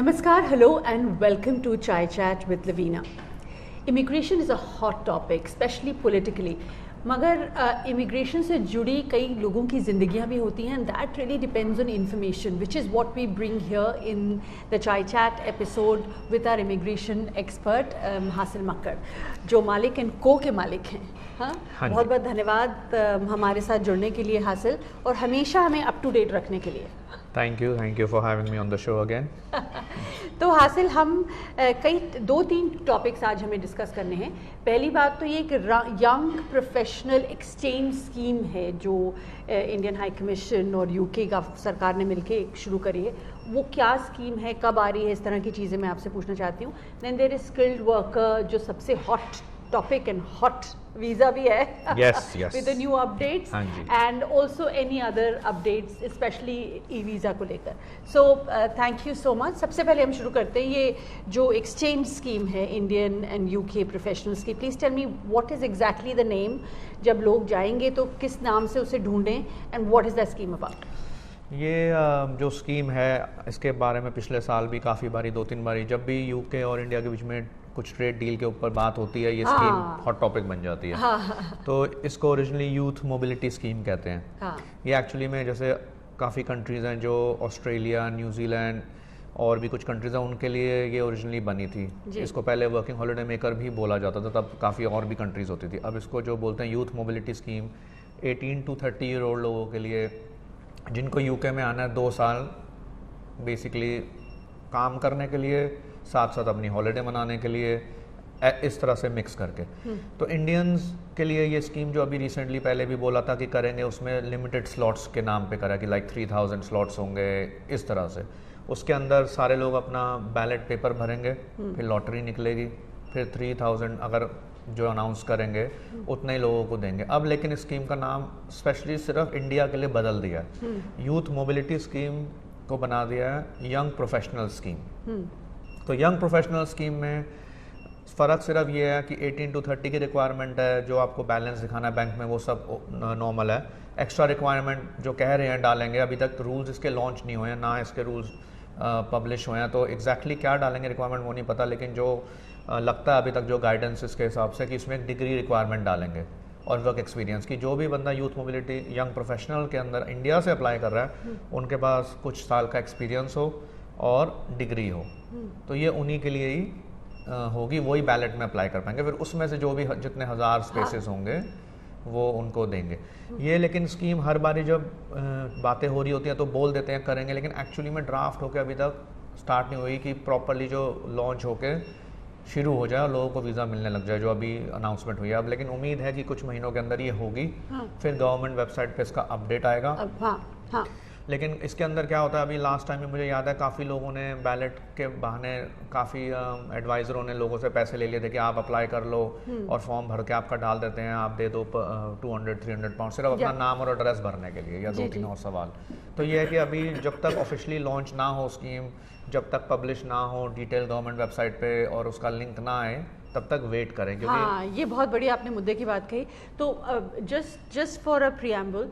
Namaskar, hello, and welcome to Chai Chat with Lavina. Immigration is a hot topic, especially politically. मगर immigration से जुड़ी कई लोगों की ज़िंदगियां भी होती हैं, and that really depends on information which is what we bring here in the chai chat episode with our immigration expert Hasil Makkar, जो मालिक एंड को के मालिक हैं. हाँ, बहुत बहुत धन्यवाद हमारे साथ जुड़ने के लिए हासिल, और हमेशा हमें अप टू डेट रखने के लिए. Thank you for having me on the show again. तो हासिल, हम कई 2-3 टॉपिक्स आज हमें डिस्कस करने हैं. पहली बात तो ये एक यंग प्रोफेशनल एक्सचेंज स्कीम है जो इंडियन हाई कमीशन और यूके का सरकार ने मिलके शुरू करी है. वो क्या स्कीम है, कब आ रही है, इस तरह की चीज़ें मैं आपसे पूछना चाहती हूँ. Then there is skilled worker, जो सबसे hot topic and hot visa भी है. yes. with the new updates and also any other updates, especially e-visa को लेकर. So thank you so much. सबसे पहले हम शुरू करते हैं ये जो exchange scheme है Indian and UK professionals की. Please tell me what is exactly the name. जब लोग जाएंगे तो किस नाम से उसे ढूंढें, and what is the scheme about? ये जो स्कीम है इसके बारे में पिछले साल भी काफ़ी बारी 2-3 बारी जब भी यूके और इंडिया के बीच में कुछ ट्रेड डील के ऊपर बात होती है, ये स्कीम हॉट टॉपिक बन जाती है. तो इसको ओरिजिनली यूथ मोबिलिटी स्कीम कहते हैं. ये एक्चुअली में जैसे काफ़ी कंट्रीज़ हैं, जो ऑस्ट्रेलिया, न्यूजीलैंड और भी कुछ कंट्रीज़ हैं, उनके लिए ये ओरिजिनली बनी थी. इसको पहले वर्किंग हॉलीडे मेकर भी बोला जाता था, तब काफ़ी और भी कंट्रीज़ होती थी. अब इसको जो बोलते हैं youth mobility scheme 18 to 30 year old लोगों के लिए, जिनको यूके में आना है 2 साल बेसिकली काम करने के लिए, साथ साथ अपनी हॉलीडे मनाने के लिए, इस तरह से मिक्स करके. तो इंडियंस के लिए ये स्कीम जो अभी रिसेंटली पहले भी बोला था कि करेंगे, उसमें लिमिटेड स्लॉट्स के नाम पे करा कि लाइक 3000 स्लॉट्स होंगे इस तरह से. उसके अंदर सारे लोग अपना बैलेट पेपर भरेंगे, फिर लॉटरी निकलेगी, फिर 3000 अगर जो अनाउंस करेंगे उतने ही लोगों को देंगे. अब लेकिन इस स्कीम का नाम स्पेशली सिर्फ इंडिया के लिए बदल दिया है. यूथ मोबिलिटी स्कीम को बना दिया है यंग प्रोफेशनल स्कीम. तो यंग प्रोफेशनल स्कीम में फ़र्क सिर्फ ये है कि 18 to 30 की रिक्वायरमेंट है, जो आपको बैलेंस दिखाना है बैंक में वो सब नॉर्मल है. एक्स्ट्रा रिक्वायरमेंट जो कह रहे हैं डालेंगे, अभी तक रूल्स इसके लॉन्च नहीं हुए हैं, ना इसके रूल्स पब्लिश हुए हैं, तो एग्जैक्टली क्या डालेंगे रिक्वायरमेंट वो नहीं पता. लेकिन जो लगता है अभी तक जो गाइडेंस इसके हिसाब से कि इसमें एक डिग्री रिक्वायरमेंट डालेंगे और वर्क एक्सपीरियंस की. जो भी बंदा यूथ मोबिलिटी यंग प्रोफेशनल के अंदर इंडिया से अप्लाई कर रहा है, उनके पास कुछ साल का एक्सपीरियंस हो और डिग्री हो, तो ये उन्हीं के लिए ही होगी, वही बैलेट में अप्लाई कर पाएंगे. फिर उसमें से जो भी जितने 1000 स्पेसेस होंगे वो उनको देंगे. ये लेकिन स्कीम हर बारी जब बातें हो रही होती हैं तो बोल देते हैं करेंगे, लेकिन एक्चुअली में ड्राफ्ट होकर अभी तक स्टार्ट नहीं हुई कि प्रॉपरली जो लॉन्च होके शुरू हो जाए और लोगों को वीज़ा मिलने लग जाए, जो अभी अनाउंसमेंट हुई है. अब लेकिन उम्मीद है कि कुछ महीनों के अंदर ये होगी. फिर गवर्नमेंट वेबसाइट पे इसका अपडेट आएगा. लेकिन इसके अंदर क्या होता है, अभी लास्ट टाइम में मुझे याद है काफ़ी लोगों ने बैलेट के बहाने, काफ़ी एडवाइज़रों ने लोगों से पैसे ले लिए थे कि आप अप्लाई कर लो और फॉर्म भर के आपका डाल देते हैं, आप दे दो 200-300 पाउंड सिर्फ अपना नाम और एड्रेस भरने के लिए, या 2-3 और सवाल. तो ये है कि अभी जब तक ऑफिशियली लॉन्च ना हो स्कीम, जब तक पब्लिश ना हो डिटेल गवर्नमेंट वेबसाइट पे और उसका लिंक ना आए, तब तक वेट करें. क्योंकि हाँ, ये बहुत बड़ी आपने मुद्दे की बात कही. तो जस्ट फॉर अ प्रीएम्बल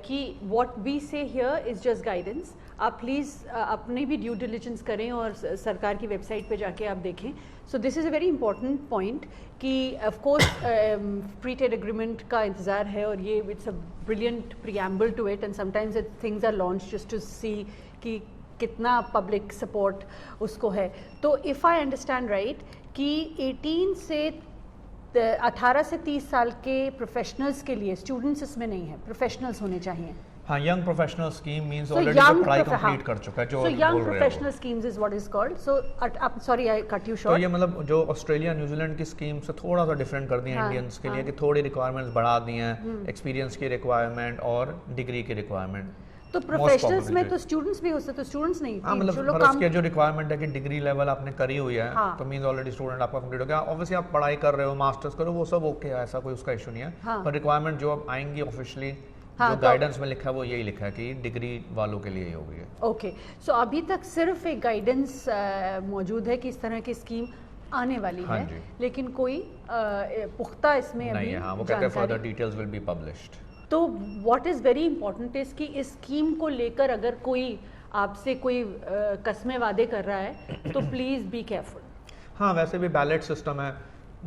कि व्हाट वी से हियर इज़ जस्ट गाइडेंस. आप प्लीज़ अपनी भी ड्यू डिलिजेंस करें और सरकार की वेबसाइट पे जाके आप देखें. So this is a very important point कि of course free trade agreement का इंतज़ार है, और ये it's a brilliant preamble to it, and sometimes things are launch just to see कि कितना पब्लिक सपोर्ट उसको है. तो इफ़ आई अंडरस्टैंड राइट कि 18 से 30 साल के प्रोफेशनल्स के लिए, स्टूडेंट्स इसमें नहीं है, प्रोफेशनल्स होने चाहिए. हाँ, young professional scheme means already जो पढ़ाई कंप्लीट कर चुका है, जो so young professional schemes is what is called. So sorry I cut you short. तो ये मतलब जो ऑस्ट्रेलिया न्यूजीलैंड की स्कीम से थोड़ा सा डिफरेंट कर दिया इंडियंस के लिए, कि थोड़ी रिक्वायरमेंट्स बढ़ा दी हैं, एक्सपीरियंस की रिक्वायरमेंट और डिग्री की रिक्वायरमेंट. तो प्रोफेशनल्स में तो स्टूडेंट्स भी हो सकते, तो स्टूडेंट्स नहीं. हाँ, मतलब फर्स्ट के जो रिक्वायरमेंट है कि डिग्री लेवल आपने करी हुई है, तो मींस ऑलरेडी स्टूडेंट आपका कंप्लीट हो गया. ऑब्वियसली आप पढ़ाई कर रहे हो, मास्टर्स करो, वो सब ओके है, ऐसा कोई उसका इशू नहीं है. पर रिक्वायरमेंट जो अब आएंगी ऑफिशियली, जो गाइडेंस में लिखा है वो यही लिखा है कि डिग्री वालों के लिए ही होगी. ओके, सो अभी तक सिर्फ एक गाइडेंस मौजूद है कि इस तरह की स्कीम आने वाली है, लेकिन कोई पुख्ता इसमें नहीं है. हाँ, वो कहते हैं further details will be published. तो what is very important is कि इस स्कीम को लेकर अगर कोई आपसे कोई कस्में वादे कर रहा है तो प्लीज़ बी केयरफुल। हाँ, वैसे भी बैलेट सिस्टम है,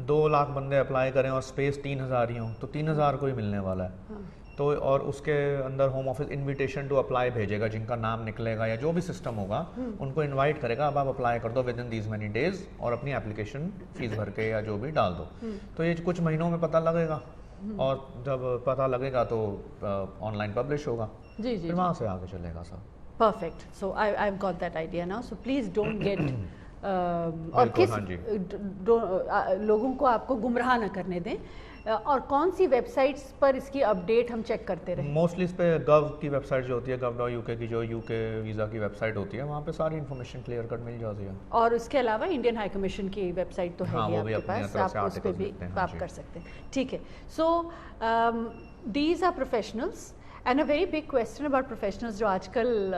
2 लाख बंदे अप्लाई करें और स्पेस 3000 ही हो तो 3000 को ही मिलने वाला है। हाँ। तो और उसके अंदर Home Office invitation to apply भेजेगा, जिनका नाम निकलेगा या जो भी सिस्टम होगा उनको इनवाइट करेगा, अब आप अप्लाई कर दो with in these many days और अपनी एप्लीकेशन फीस भर के या जो भी डाल दो। तो ये कुछ महीनों में पता लगेगा और जब पता लगेगा तो ऑनलाइन पब्लिश होगा, जी जी, फिर वहाँ से आगे चलेगा सब। Perfect. So I have got that idea now, so please don't get और किस लोगों को आपको गुमराह ना करने दें। और कौन सी वेबसाइट्स पर इसकी अपडेट हम चेक करते रहें? मोस्टली इस पे गव की वेबसाइट जो होती है, gov.uk की जो यूके वीज़ा की वेबसाइट होती है, वहाँ पे सारी इन्फॉर्मेशन क्लियर कट मिल जाती है। और उसके अलावा इंडियन हाई कमीशन की वेबसाइट तो है हाँ, ही वो भी आपके अपनी पास, तरफ से आप उस पर भी articles आप कर सकते हैं। ठीक है, so these are professionals and a very big question about professionals जो आजकल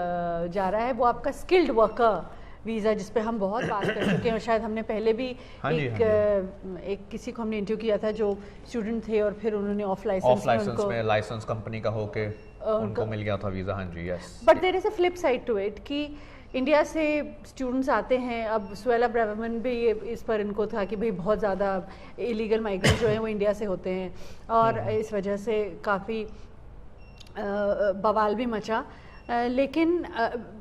जा रहा है वो आपका स्किल्ड वर्कर वीज़ा, जिस पे हम बहुत बात कर चुके हैं और शायद हमने पहले भी एक किसी को हमने इंटरव्यू किया था जो स्टूडेंट थे और फिर उन्होंने ऑफ लाइसेंस में लाइसेंस कंपनी का होके उनको मिल गया था वीज़ा। हाँ जी, yes. But there is a flip side to it कि इंडिया से स्टूडेंट्स आते हैं, अब सुएला ब्रेवरमैन भी इस पर इनको था कि भाई बहुत ज़्यादा इलीगल माइग्रेंट जो हैं वो इंडिया से होते हैं और इस वजह से काफ़ी बवाल भी मचा। लेकिन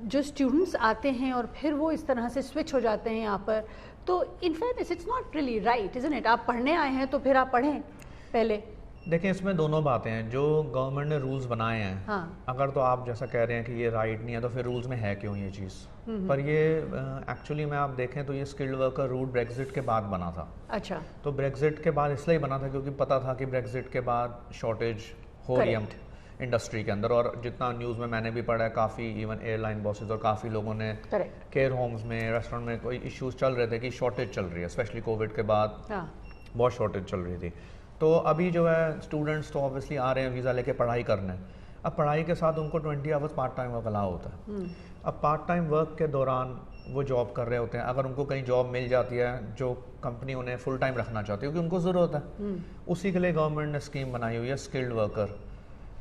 जो स्टूडेंट्स आते हैं और फिर वो इस तरह से स्विच हो जाते हैं यहाँ पर, तो in fairness it's not really right, isn't it? आप पढ़ने आए हैं तो फिर आप पढ़ें पहले। देखिए, इसमें दोनों बातें हैं। जो गवर्नमेंट ने रूल्स बनाए हैं, हाँ। अगर तो आप जैसा कह रहे हैं कि ये राइट नहीं है तो फिर रूल्स में है क्यों ये चीज़? पर ये एक्चुअली में आप देखें तो ये स्किल्ड वर्कर रूल ब्रेक्जिट के बाद बना था। अच्छा। तो ब्रेक्जिट के बाद इसलिए बना था क्योंकि पता था कि ब्रेक्जिट के बाद शॉर्टेज हो रही है इंडस्ट्री के अंदर, और जितना न्यूज़ में मैंने भी पढ़ा है, काफ़ी इवन एयरलाइन बॉसेस और काफ़ी लोगों ने केयर होम्स में, रेस्टोरेंट में कोई इश्यूज चल रहे थे कि शॉर्टेज चल रही है, स्पेशली कोविड के बाद बहुत शॉर्टेज चल रही थी। तो अभी जो है स्टूडेंट्स तो ऑब्वियसली आ रहे हैं वीज़ा लेके पढ़ाई करने, अब पढ़ाई के साथ उनको 20 hours part time work allow होता है। अब पार्ट टाइम वर्क के दौरान वो जॉब कर रहे होते हैं, अगर उनको कहीं जॉब मिल जाती है जो कंपनी उन्हें फुल टाइम रखना चाहती है क्योंकि उनको ज़रूरत है, उसी के लिए गवर्नमेंट ने स्कीम बनाई हुई है स्किल्ड वर्कर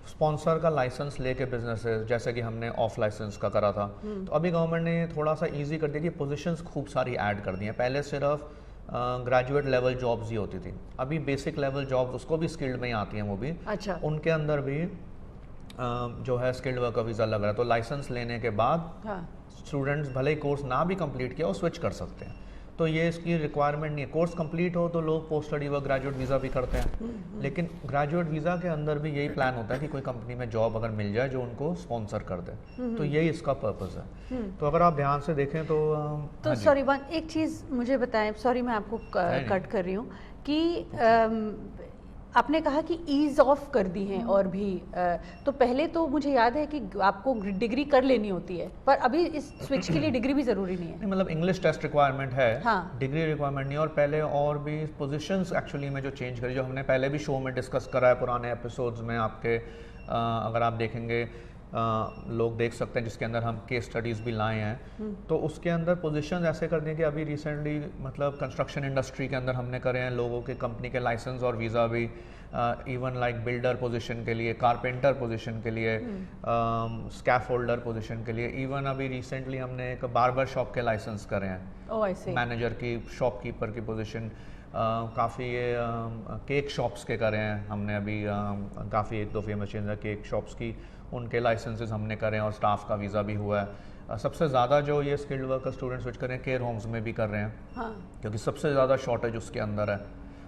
स्पॉन्सर का लाइसेंस लेके बिजनेसेस, जैसे कि हमने ऑफ लाइसेंस का करा था। तो अभी गवर्नमेंट ने थोड़ा सा इजी कर दिया कि पोजीशंस खूब सारी ऐड कर दी हैं। पहले सिर्फ ग्रेजुएट लेवल जॉब्स ही होती थी, अभी बेसिक लेवल जॉब्स उसको भी स्किल्ड में ही आती हैं वो भी। अच्छा। उनके अंदर भी जो है स्किल्ड वर्कर वीज़ा लग रहा है, तो लाइसेंस लेने के बाद स्टूडेंट्स भले ही कोर्स ना भी कंप्लीट किया वो स्विच कर सकते हैं। तो ये इसकी रिक्वायरमेंट नहीं है, कोर्स कंप्लीट हो तो लोग post study work graduate visa भी करते हैं, लेकिन ग्रेजुएट वीज़ा के अंदर भी यही प्लान होता है कि कोई कंपनी में जॉब अगर मिल जाए जो उनको स्पॉन्सर कर दे, तो यही इसका पर्पस है। तो अगर आप ध्यान से देखें तो सॉरी एक चीज़ मुझे बताएं, सॉरी मैं आपको कट कर रही हूँ कि आपने कहा कि ईज ऑफ कर दी हैं और भी, तो पहले तो मुझे याद है कि आपको डिग्री कर लेनी होती है, पर अभी इस स्विच के लिए डिग्री भी ज़रूरी नहीं है। मतलब इंग्लिश टेस्ट रिक्वायरमेंट है, हाँ। डिग्री रिक्वायरमेंट नहीं। और पहले और भी पोजीशंस एक्चुअली में जो चेंज करी, जो हमने पहले भी शो में डिस्कस करा है पुराने एपिसोड्स में आपके, अगर आप देखेंगे लोग देख सकते हैं जिसके अंदर हम केस स्टडीज़ भी लाए हैं, तो उसके अंदर पोजीशंस ऐसे कर दिए कि अभी रिसेंटली मतलब कंस्ट्रक्शन इंडस्ट्री के अंदर हमने करे हैं लोगों के कंपनी के लाइसेंस और वीज़ा भी, इवन लाइक बिल्डर पोजीशन के लिए, कारपेंटर पोजीशन के लिए, स्कैफ होल्डर पोजीशन के लिए, इवन अभी रिसेंटली हमने एक बार्बर शॉप के लाइसेंस करे हैं, मैनेजर की, शॉपकीपर की पोजीशन, काफ़ी ये केक शॉप्स के करे हैं हमने अभी, काफ़ी 1-2 फेमस चेंज है केक शॉप्स की, उनके लाइसेंसेस हमने करे हैं और स्टाफ का वीज़ा भी हुआ है। सबसे ज़्यादा जो ये स्किल्ड वर्कर स्टूडेंट्स स्विच कर रहे हैं केयर होम्स में भी कर रहे हैं, हाँ। क्योंकि सबसे ज़्यादा शॉर्टेज उसके अंदर है।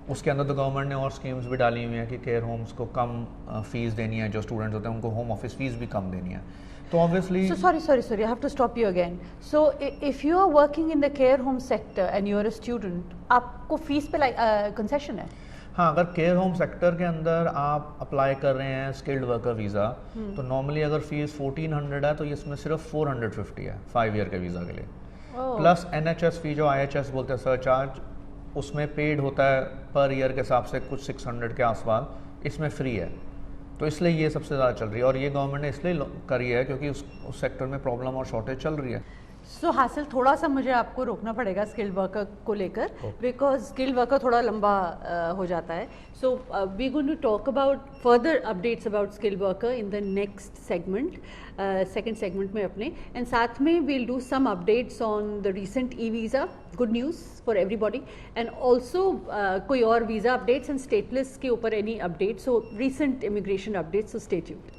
उसके अंदर तो गवर्नमेंट ने और स्कीम्स भी डाली हुई हैं कि केयर होम्स को कम फीस देनी है, जो स्टूडेंट्स होते हैं उनको होम ऑफिस फीस भी कम देनी है। तो obviously sorry I have to stop you again. So if you are working in the care home sector and you are a student, आपको फीस पे कंसेशन है? हाँ, अगर केयर होम सेक्टर के अंदर आप अप्लाई कर रहे हैं स्किल्ड वर्कर वीज़ा, तो नॉर्मली अगर फीस 1400 है तो इसमें सिर्फ 450 है 5 ईयर के वीज़ा के लिए, प्लस NHS फी जो IHS बोलते हैं सरचार्ज, उसमें पेड होता है पर ईयर के हिसाब से कुछ 600 के आसपास, इसमें फ्री है। तो इसलिए ये सबसे ज़्यादा चल रही है और ये गवर्नमेंट ने इसलिए करी है क्योंकि उस सेक्टर में प्रॉब्लम और शॉर्टेज चल रही है। सो हासिल थोड़ा सा मुझे आपको रोकना पड़ेगा स्किल्ड वर्कर को लेकर, बिकॉज स्किल्ड वर्कर थोड़ा लंबा हो जाता है. So we going to talk about further updates about skilled worker in the next segment, second segment में अपने. एंड साथ में we'll do some updates on the recent e visa, good news for everybody, and also कोई और visa updates and stateless के ऊपर any updates, so recent immigration updates, so stay tuned.